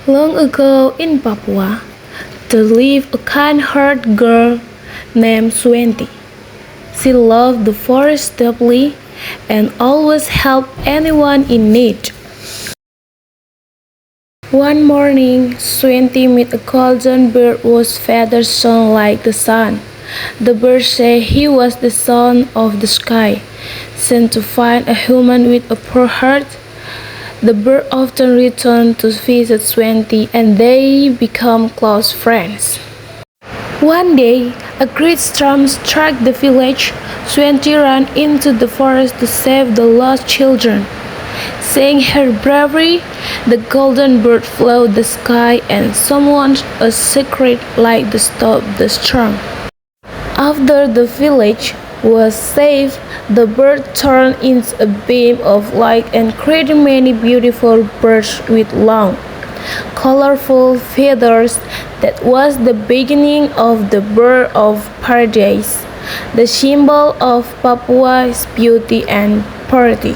Long ago in Papua, there lived a kind-hearted girl named Swanti. She loved the forest deeply and always helped anyone in need. One morning, Swanti met a golden bird whose feathers shone like the sun. The bird said he was the son of the sky, sent to find a human with a poor heart. The bird often returned to visit Swanti and they became close friends. One day, a great storm struck the village. Swanti ran into the forest to save the lost children. Seeing her bravery, the golden bird flew the sky and summoned a secret light to stop the storm. After the village was saved, the bird turned into a beam of light and created many beautiful birds with long, colorful feathers. That was the beginning of the bird of paradise, the symbol of Papua's beauty and purity.